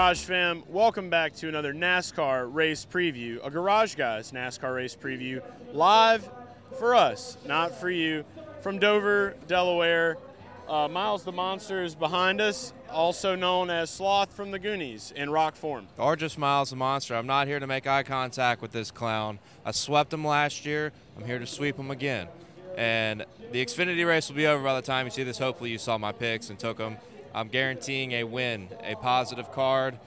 Garage fam? Welcome back to another NASCAR race preview, a Garage Guys NASCAR race preview, live for us, not for you, from Dover, Delaware. Miles the Monster is behind us, also known as Sloth from the Goonies in rock form. Or just Miles the Monster. I'm not here to make eye contact with this clown. I swept him last year. I'm here to sweep him again. And the Xfinity race will be over by the time you see this. Hopefully you saw my picks and took them. I'm guaranteeing a win, a positive card,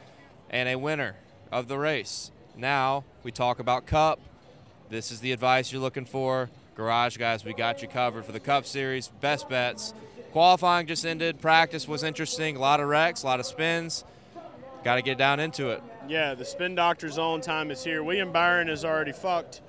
and a winner of the race. Now we talk about Cup. This is the advice you're looking for. Garage Guys, we got you covered for the Cup Series. Best bets. Qualifying just ended. Practice was interesting. A lot of wrecks, a lot of spins. Got to get down into it. Yeah, the spin doctor's own time is here. William Byron is already fucked.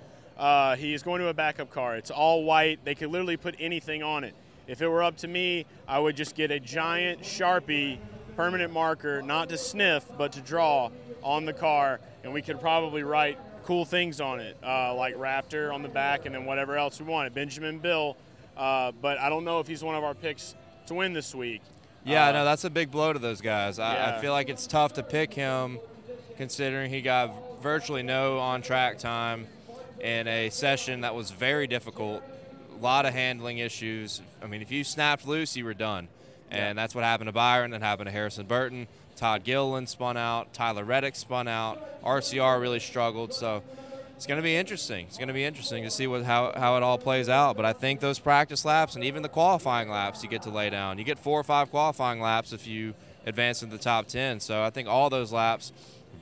He is going to a backup car. It's all white. They could literally put anything on it. If it were up to me, I would just get a giant Sharpie permanent marker, not to sniff, but to draw on the car, and we could probably write cool things on it, like Raptor on the back and then whatever else we wanted. Benjamin Bill. But I don't know if he's one of our picks to win this week. Yeah, no, that's a big blow to those guys. I feel like it's tough to pick him considering he got virtually no on-track time in a session that was very difficult. A lot of handling issues. I mean, if you snapped loose, you were done. And that's what happened to Byron. That happened to Harrison Burton. Todd Gilliland spun out. Tyler Reddick spun out. RCR really struggled. So it's going to be interesting. It's going to be interesting to see how it all plays out. But I think those practice laps and even the qualifying laps you get to lay down. You get 4 or 5 qualifying laps if you advance into the top 10. So I think all those laps,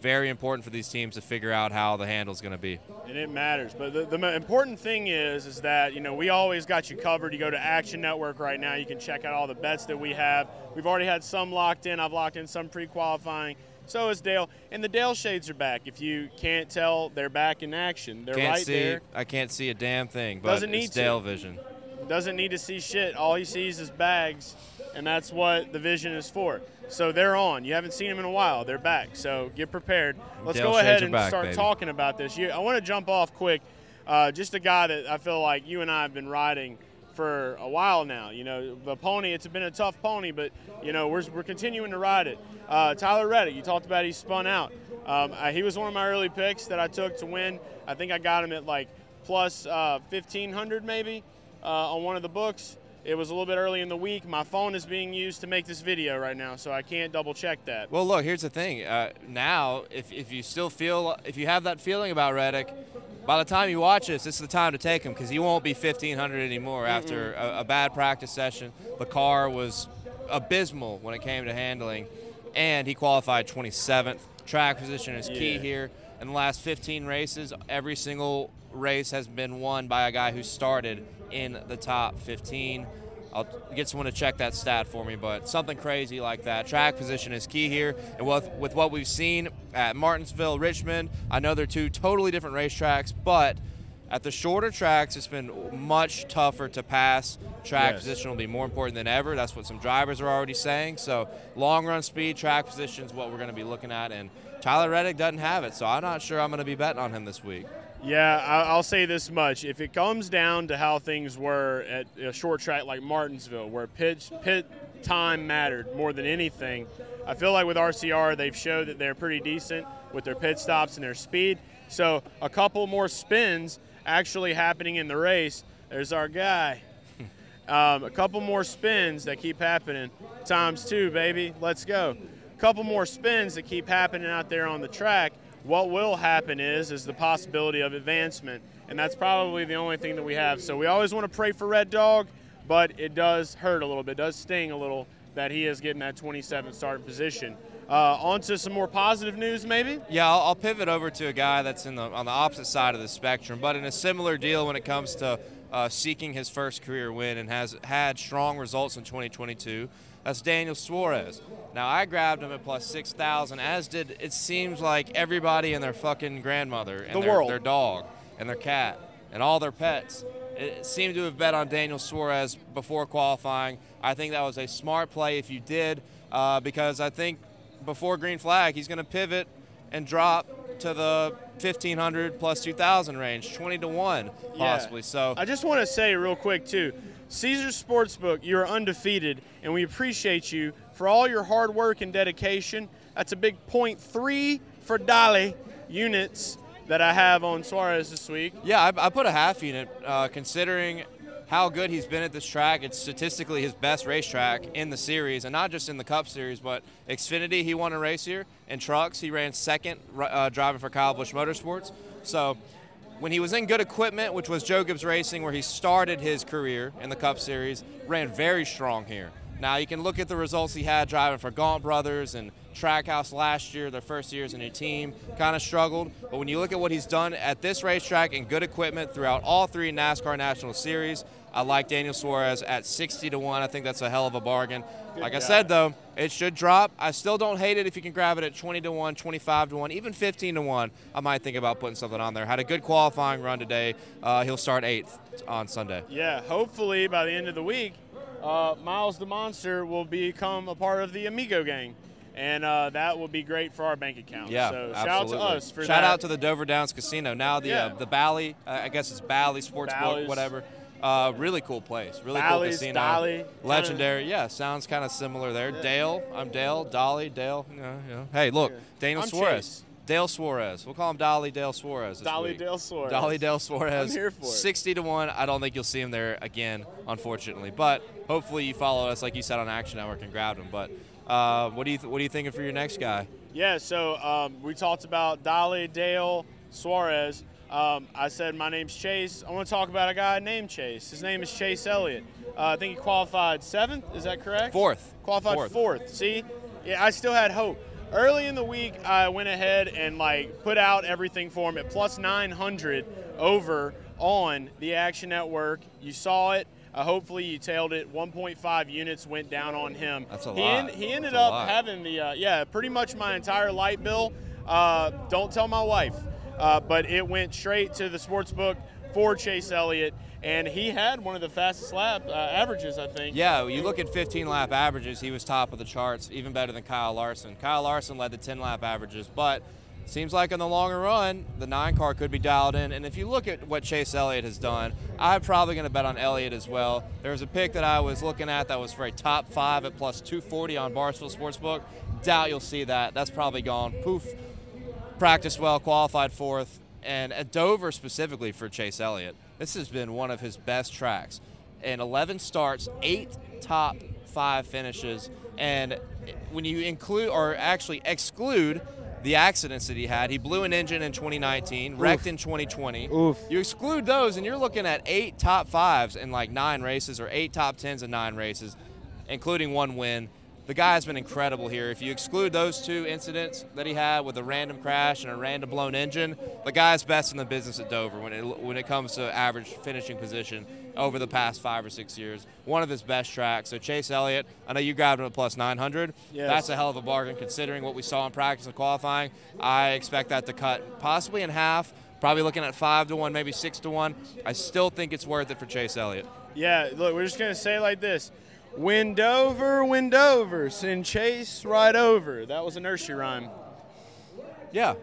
very important for these teams to figure out how the handle's going to be. And it matters. But the important thing is that, we always got you covered. You go to Action Network right now. You can check out all the bets that we have. We've already had some locked in. I've locked in some pre-qualifying. So is Dale. And the Dale shades are back. If you can't tell, they're back in action. They're right there. I can't see a damn thing, but it's Dale vision. Doesn't need to see shit. All he sees is bags, and that's what the vision is for. So they're on. You haven't seen them in a while. They're back. So get prepared. Let's go ahead and start talking about this. I want to jump off quick. Just a guy that I feel like you and I have been riding for a while now. The pony, it's been a tough pony, but, we're continuing to ride it. Tyler Reddick, you talked about he spun out. He was one of my early picks that I took to win. I think I got him at like plus 1,500 maybe on one of the books. It was a little bit early in the week. My phone is being used to make this video right now, so I can't double check that. Well, look, here's the thing. Now, if you still feel, if you have that feeling about Reddick, by the time you watch this is the time to take him because he won't be 1,500 anymore after a bad practice session. The car was abysmal when it came to handling, and he qualified 27th. Track position is key here. In the last 15 races, every single race has been won by a guy who started in the top 15. I'll get someone to check that stat for me, but something crazy like that. Track position is key here, and with what we've seen at Martinsville, Richmond, I know they're 2 totally different racetracks, but at the shorter tracks, it's been much tougher to pass. Track position will be more important than ever. That's what some drivers are already saying. So long run speed, track position is what we're going to be looking at, and Tyler Reddick doesn't have it, so I'm not sure I'm going to be betting on him this week. Yeah, I'll say this much. If it comes down to how things were at a short track like Martinsville, where pit time mattered more than anything, I feel like with RCR, they've showed that they're pretty decent with their pit stops and their speed. So a couple more spins actually happening in the race. There's our guy. A couple more spins that keep happening. ×2, baby. Let's go. A couple more spins that keep happening out there on the track. What will happen is the possibility of advancement, and that's probably the only thing that we have. So we always want to pray for Red Dog, but it does hurt a little bit, it does sting a little that he is getting that 27th starting position. On to some more positive news, maybe? Yeah, I'll pivot over to a guy that's on the opposite side of the spectrum, but in a similar deal when it comes to seeking his first career win and has had strong results in 2022. That's Daniel Suarez. Now, I grabbed him at plus 6,000, as did, it seems like, everybody and their fucking grandmother and their dog and their cat and all their pets. It seemed to have bet on Daniel Suarez before qualifying. I think that was a smart play if you did, because I think before green flag, he's going to pivot and drop to the 1,500 plus 2,000 range, 20-1 possibly. Yeah. So I just want to say real quick, too, Ceasars Sportsbook, you're undefeated, and we appreciate you for all your hard work and dedication. That's a big 0.3 for Dolly units that I have on Suarez this week. Yeah, I put a half unit, considering how good he's been at this track. It's statistically his best racetrack in the series, and not just in the Cup Series, but Xfinity, he won a race here. In trucks, he ran second driving for Kyle Busch Motorsports. So when he was in good equipment, which was Joe Gibbs Racing, where he started his career in the Cup Series, ran very strong here. Now, you can look at the results he had driving for Gaunt Brothers and Trackhouse last year, their first year as a new team, kind of struggled. But when you look at what he's done at this racetrack in good equipment throughout all 3 NASCAR National Series, I like Daniel Suarez at 60-1. I think that's a hell of a bargain. Like I said, though, it should drop. I still don't hate it if you can grab it at 20-1, 25-1, even 15-1. I might think about putting something on there. Had a good qualifying run today. He'll start 8th on Sunday. Yeah, hopefully by the end of the week, Miles the Monster will become a part of the Amigo gang. And that will be great for our bank account. Yeah, so absolutely. shout out to us for that. Shout out to the Dover Downs Casino. Now the Bally, I guess it's Bally Sportsbook, whatever. Really cool place. Really Bally's, cool casino. Dolly, Legendary. Yeah, sounds kind of similar there. Yeah. Dale. I'm Dale. Dolly. Dale. Hey, look. Daniel Suarez. Chase. Dale Suarez. We'll call him Dolly Dale Suarez this Dolly week. Dale Suarez. Dolly Dale Suarez. I'm here for it. 60-1. I don't think you'll see him there again, unfortunately. But hopefully you follow us, like you said, on Action Network and grabbed him. But what are you thinking for your next guy? Yeah, so we talked about Dolly Dale Suarez. I said my name's Chase. I want to talk about a guy named Chase. His name is Chase Elliott. I think he qualified 7th. Is that correct? 4th. Qualified 4th. See, yeah, I still had hope. Early in the week, I went ahead and put out everything for him at plus 900 over on the Action Network. You saw it. Hopefully you tailed it. 1.5 units went down on him. That's a lot. He ended up having the pretty much my entire light bill. Don't tell my wife. But it went straight to the sportsbook for Chase Elliott, and he had one of the fastest lap averages, I think. Yeah, you look at 15-lap averages, he was top of the charts, even better than Kyle Larson. Kyle Larson led the 10-lap averages, but seems like in the longer run, the 9 car could be dialed in. And if you look at what Chase Elliott has done, I'm probably going to bet on Elliott as well. There was a pick that I was looking at that was for a top 5 at plus 240 on Barstool Sportsbook. Doubt you'll see that. That's probably gone. Poof. Practiced well, qualified 4th. And at Dover specifically for Chase Elliott, this has been one of his best tracks. In 11 starts, 8 top 5 finishes. And when you include, or actually exclude, the accidents that he had, he blew an engine in 2019, wrecked in 2020. Oof. You exclude those, and you're looking at 8 top 5s in 9 races, or 8 top 10s in 9 races, including 1 win. The guy's been incredible here. If you exclude those 2 incidents that he had with a random crash and a random blown engine, the guy's best in the business at Dover when it comes to average finishing position over the past 5 or 6 years. One of his best tracks. So Chase Elliott, I know you grabbed him at plus 900. Yes. That's a hell of a bargain considering what we saw in practice and qualifying. I expect that to cut possibly in half, probably looking at 5-1, maybe 6-1. I still think it's worth it for Chase Elliott. Yeah, look, we're just going to say it like this. Win Dover, send Chase right over. That was a nursery rhyme. Yeah,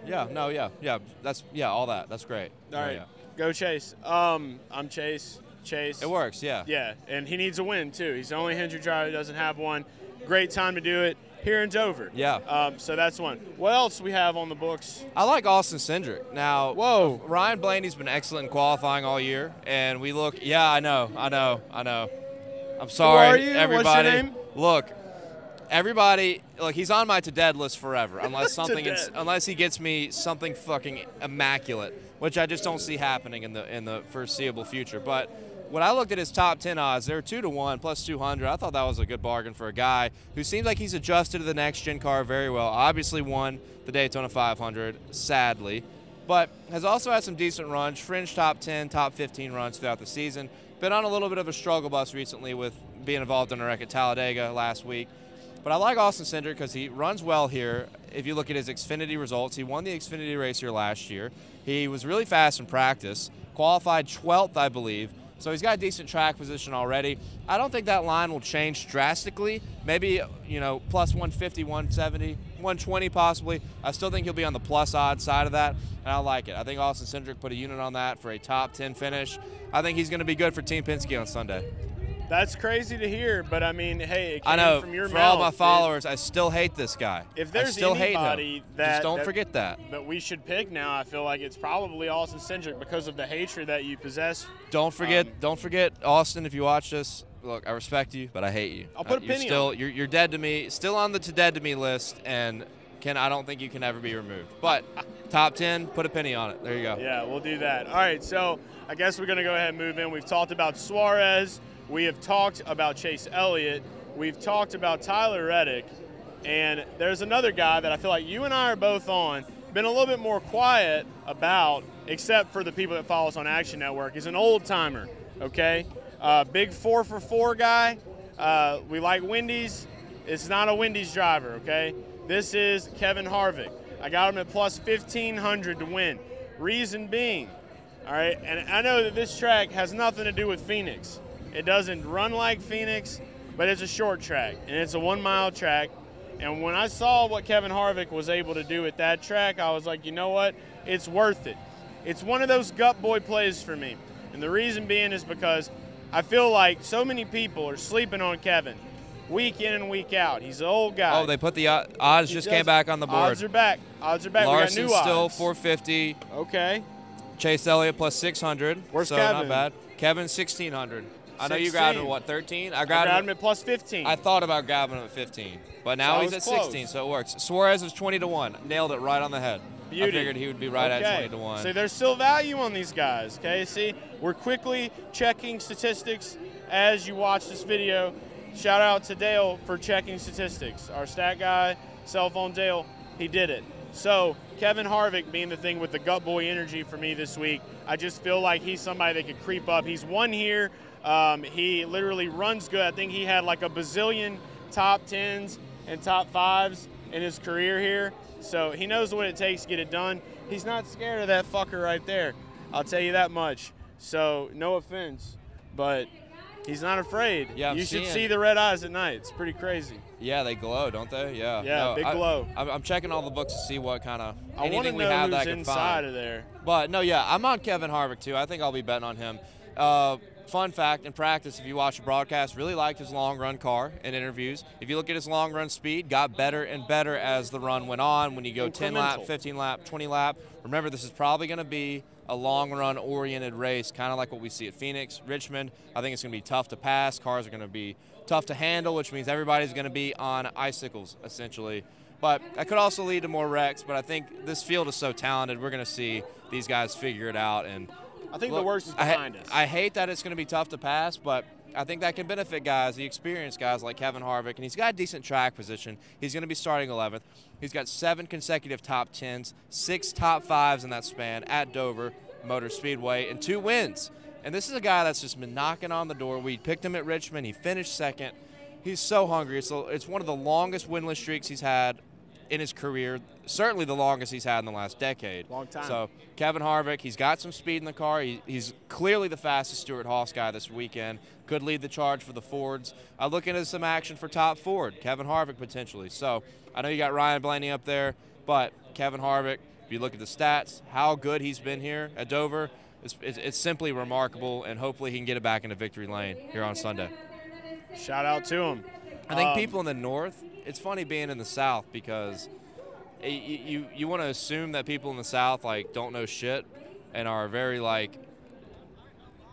that's all that. That's great. All right, yeah. Go Chase. I'm Chase. It works, yeah. Yeah, and he needs a win too. He's the only Hendrick driver that doesn't have one. Great time to do it here in Dover. Yeah. So that's one. What else we have on the books? I like Austin Cindric. Now, whoa, Ryan Blaney's been excellent in qualifying all year, and we look. Yeah, I know. I'm sorry, Who are you? everybody. What's your name? Look, everybody. Look, he's on my to dead list forever, unless unless he gets me something fucking immaculate, which I just don't see happening in the foreseeable future. But when I looked at his top 10 odds, they're 2-1 plus 200. I thought that was a good bargain for a guy who seems like he's adjusted to the next gen car very well. Obviously won the Daytona 500, sadly, but has also had some decent runs, fringe top 10, top 15 runs throughout the season. Been on a little bit of a struggle bus recently with being involved in a wreck at Talladega last week. But I like Austin Cindric because he runs well here. If you look at his Xfinity results, he won the Xfinity race here last year. He was really fast in practice, qualified 12th, I believe. So he's got a decent track position already. I don't think that line will change drastically. Maybe, plus 150, 170, 120 possibly. I still think he'll be on the plus odds side of that, and I like it. I think Austin Cindric put a unit on that for a top 10 finish. I think he's going to be good for Team Penske on Sunday. That's crazy to hear, but I mean, hey, it came I know. from your for mouth. all my followers, I still hate this guy. If there's I still anybody hate him. that Just don't forget that. That we should pick now, I feel like it's probably Austin Cindric because of the hatred that you possess. Don't forget, Austin. If you watch this, look, I respect you, but I hate you. I'll put a penny on it. You're dead to me. Still on the dead to me list, and I don't think you can ever be removed. But top 10, put a penny on it. There you go. Yeah, we'll do that. All right, so I guess we're going to go ahead and move in. We've talked about Suarez. We have talked about Chase Elliott. We've talked about Tyler Reddick. And there's another guy that I feel like you and I are both on, been a little bit more quiet about, except for the people that follow us on Action Network. He's an old-timer, okay? Big 4-for-4 guy. We like Wendy's. It's not a Wendy's driver, okay? This is Kevin Harvick. I got him at plus 1,500 to win. Reason being, all right, and I know that this track has nothing to do with Phoenix. It doesn't run like Phoenix, but it's a short track, and it's a 1-mile track. And when I saw what Kevin Harvick was able to do at that track, I was like, you know what? It's worth it. It's one of those gut boy plays for me. And the reason being is because I feel like so many people are sleeping on Kevin week in and week out. He's an old guy. Oh, they put the odds just came back on the board. Odds are back. Odds are back. Larson's we got new odds. still 450. Okay. Chase Elliott plus 600. Where's so Kevin? Not bad. Kevin 1,600. I know you 16. grabbed him at what, 13? I grabbed him at plus 15. I thought about grabbing him at 15, but now So he's at close. 16, so it works. Suarez is 20-1. Nailed it right on the head. Beauty. I figured he would be right at 20-1. So there's still value on these guys, okay? See, we're quickly checking statistics as you watch this video. Shout out to Dale for checking statistics. Our stat guy, cell phone Dale, he did it. So Kevin Harvick being the thing with the gut boy energy for me this week, I just feel like he's somebody that could creep up. He's won here. He literally runs good. I think he had like a bazillion top 10s and top 5s in his career here. So he knows what it takes to get it done. He's not scared of that fucker right there. I'll tell you that much. So no offense, but he's not afraid. Yeah, you should see the red eyes at night. It's pretty crazy. Yeah, they glow, don't they? Yeah. Yeah, no, big glow. I'm checking all the books to see what kind of anything we know have who's that I can inside find. of there. But no, yeah, I'm on Kevin Harvick too. I think I'll be betting on him. Fun fact, in practice, if you watch the broadcast, really liked his long-run car in interviews. If you look at his long-run speed, got better and better as the run went on. When you go 10 lap, 15 lap, 20 lap, remember this is probably going to be a long-run oriented race, kind of like what we see at Phoenix, Richmond. I think it's going to be tough to pass. Cars are going to be tough to handle, which means everybody's going to be on icicles, essentially. But that could also lead to more wrecks, but I think this field is so talented, we're going to see these guys figure it out. And I think the worst is behind us. I hate that it's going to be tough to pass, but I think that can benefit guys, the experienced guys like Kevin Harvick, and he's got a decent track position. He's going to be starting 11th. He's got 7 consecutive top 10s, 6 top 5s in that span at Dover Motor Speedway, and 2 wins. And this is a guy that's just been knocking on the door. We picked him at Richmond. He finished 2nd. He's so hungry. It's one of the longest winless streaks he's had in his career, certainly the longest he's had in the last decade. Long time. So Kevin Harvick, he's got some speed in the car. He's clearly the fastest Stewart-Haas guy this weekend. Could lead the charge for the Fords. I'm looking at some action for top Ford, Kevin Harvick potentially. So I know you got Ryan Blaney up there, but Kevin Harvick, if you look at the stats, how good he's been here at Dover, it's simply remarkable, and hopefully he can get it back into victory lane here on Sunday. Shout out to him. I think people in the North, it's funny being in the South because you want to assume that people in the South like don't know shit and are very like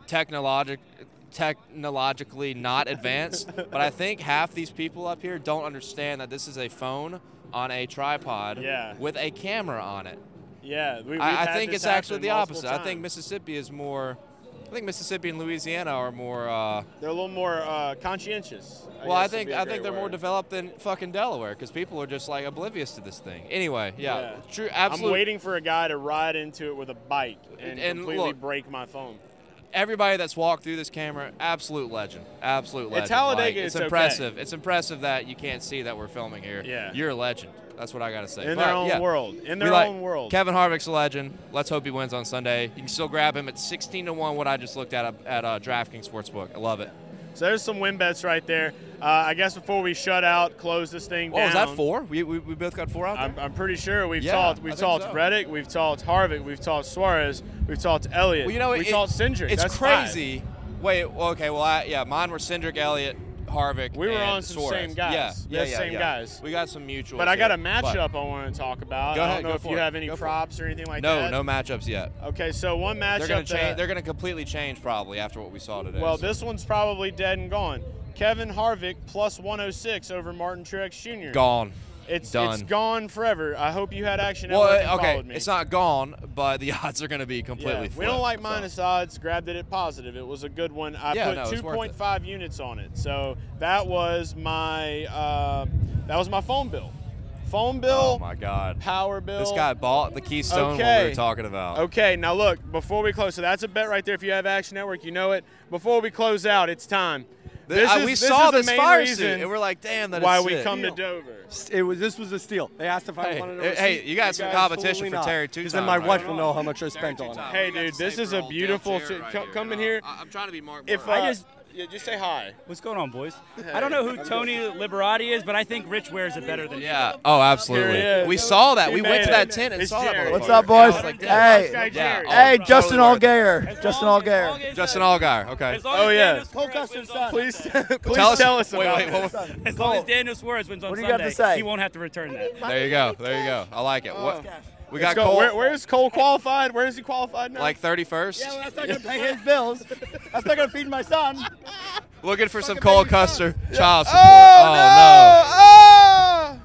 technologically not advanced. But I think half these people up here don't understand that this is a phone on a tripod with a camera on it. Yeah, I think it's actually the opposite. I think Mississippi is more. I think Mississippi and Louisiana are more. They're a little more conscientious. I think they're more developed than fucking Delaware because people are just like oblivious to this thing. Anyway, yeah. True. Absolutely. I'm waiting for a guy to ride into it with a bike and completely look, break my phone. Everybody that's walked through this camera, absolute legend. Absolute legend. At Talladega, it's impressive. Okay. It's impressive that you can't see that we're filming here. Yeah. You're a legend. That's what I got to say. In their own world. In their own world. Kevin Harvick's a legend. Let's hope he wins on Sunday. You can still grab him at 16-1, what I just looked at DraftKings Sportsbook. I love it. So there's some win bets right there. I guess before we close this thing down. Oh, is that 4? We both got 4 out there? I'm pretty sure we've talked Reddick, we've talked Harvick, we've talked Suarez, we've talked Elliott, we've talked Cindric. It's That's crazy. Wait, okay, well, yeah, mine were Cindric, Elliot, Harvick, We were and on some Suarez. same guys. Yeah, Same guys. We got some mutuals. But I got a here, matchup I want to talk about. Go I ahead, don't know go if for you it. have any Go for props or anything like that. No matchups yet. Okay, so one matchup They're gonna completely change probably after what we saw today. Well, so. this one's probably dead and gone. Kevin Harvick plus 106 over Martin Truex Jr. Gone. It's Done. gone forever. I hope you had action. Well, okay, followed me. it's not gone, but the odds are going to be completely flipped. We don't like minus odds. Grabbed it at positive. It was a good one. I put 2.5 units on it. So that was my phone bill. Phone bill. Oh my God. Power bill. This guy bought the Keystone what we were talking about. Okay, now look, before we close, so that's a bet right there. If you have Action Network, you know it. Before we close out, it's time. We saw this fire suit, and we're like, damn, that is why sick. we come to Dover. This was a steal. They asked if I wanted a receipt. Hey, you got some competition for Terry two times. Then my wife will know how much I spent on it. Hey, dude, this is a beautiful. Come in here. I'm trying to be Mark. Just say hi. What's going on, boys? I don't know who Tony Liberati is, but I think Rich wears it better than you. Yeah. Oh, absolutely. We saw that. We went to that tent and saw that. What's up, boys? Hey, Justin Allgaier. Justin Allgaier. Justin Allgaier. Okay. Oh yeah. Cole Custer's son. Please tell us about it. As long as Daniel Suarez wins on Sunday, he won't have to return that. There you go. There you go. I like it. What? We got Cole. Cole. Where's Cole qualified? Where is he qualified now? Like 31st. Yeah, well, that's not going to pay his bills. That's not going to feed my son. Looking for some Cole Custer child support. Oh, no.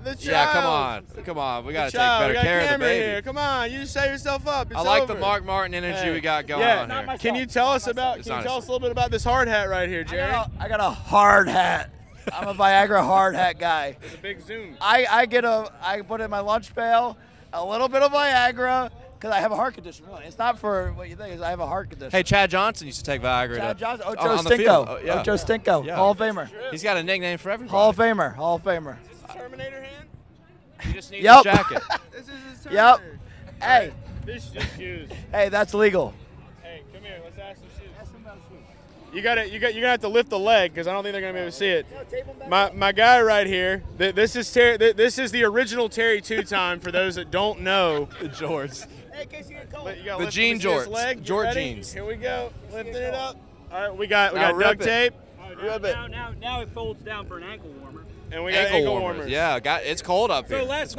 The child. Yeah, come on. We got to take better care of the baby. Here. Come on, you just set yourself up. It's I like over. the Mark Martin energy we got going on here. Can you tell us about? Can you tell us a little bit about this hard hat right here, Jerry? I got a hard hat. I'm a Viagra hard hat guy. It's a big zoom. I put in my lunch pail a little bit of Viagra because I have a heart condition. Really, it's not for what you think. I have a heart condition. Hey, Chad Johnson used to take Viagra. Chad Johnson, Ocho on the field. Stinko, Ocho Stinko, Yeah. Hall of Famer. He's got a nickname for everybody. Hall of Famer. Terminator hand. He just needs Yep. a jacket. This is his turn. Yep. Hey. This just used. Hey, that's legal. Hey, come here. Let's ask some shoes. You're gonna have to lift the leg because I don't think they're gonna be able to see it. My guy right here. This is the original Terry two-time for those that don't know. The Jorts. Hey, Casey, The jean jorts. Jort jeans. Here we go. Lifting it up. All right, we got duct tape. Now it folds down for an ankle warmer. And we got ankle warmers. Yeah, it's cold up here. So last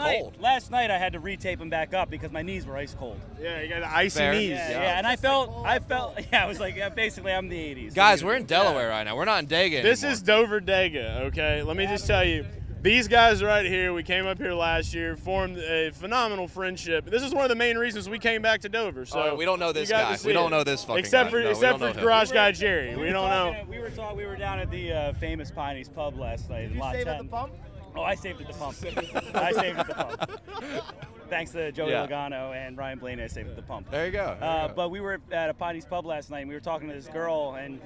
night I had to retape them back up because my knees were ice cold. Yeah, you got the icy Fair. knees. Yeah, and I felt, I was like, basically I'm the 80s. Guys, we're in Delaware right now. We're not in Dega This anymore. is Dover Dega, okay? Let me just tell you, these guys right here, we came up here last year, formed a phenomenal friendship. This is one of the main reasons we came back to Dover. So we don't know this guy. We don't know this fucking except guy. Except for Garage Guy Jerry. We don't know. We were down at the famous Piney's Pub last night. Did you save at the pump? Oh, I saved at the pump. I saved at the pump. Thanks to Joey Logano and Ryan Blaney, I saved at the pump. There you go. But we were at a Piney's Pub last night, and we were talking to this girl, and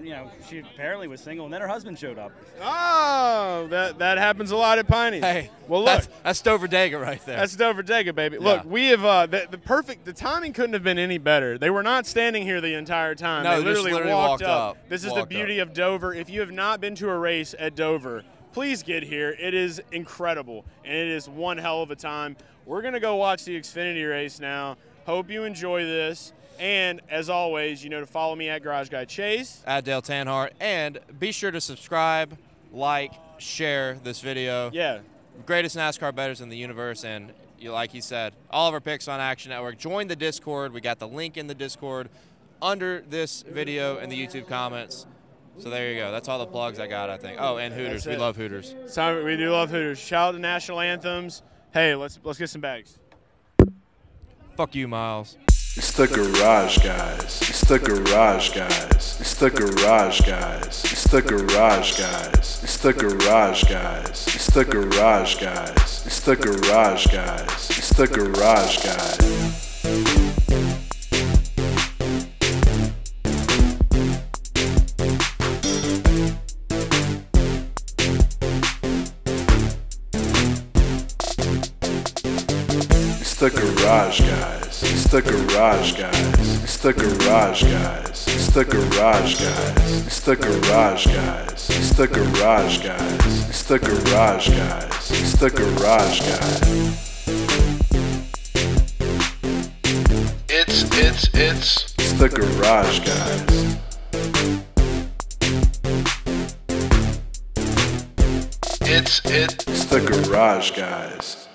she apparently was single, and then her husband showed up. Oh, that happens a lot at Piney's. Hey, well look, that's Dover Dega right there. That's Dover Dega, baby. Yeah. Look, we have the timing couldn't have been any better. They were not standing here the entire time. No, they literally walked up. This is the beauty of Dover. If you have not been to a race at Dover, please get here. It is incredible, and it is one hell of a time. We're going to go watch the Xfinity race now. Hope you enjoy this. And, as always, to follow me at Garage Guy Chase. At Dale Tanhardt. And be sure to subscribe, like, share this video. Yeah. Greatest NASCAR bettors in the universe. And, like he said, all of our picks on Action Network. Join the Discord. We got the link in the Discord under this video in the YouTube comments. So there you go. That's all the plugs I got, I think. Oh, and Hooters. We love Hooters. We do love Hooters. Shout out to national anthems. Hey, let's get some bags. Fuck you, Miles. It's the Garage Guys. It's the Garage Guys. It's the Garage Guys. It's the Garage Guys. It's the Garage Guys. It's the Garage Guys. It's the Garage Guys. It's the Garage Guys. It's the Garage Guys. It's the Garage Guys. It's the Garage Guys. It's the Garage Guys. It's the Garage Guys. It's the Garage Guys. It's the Garage Guys. It's the Garage Guys. It's the Garage Guys. It's the Garage Guys.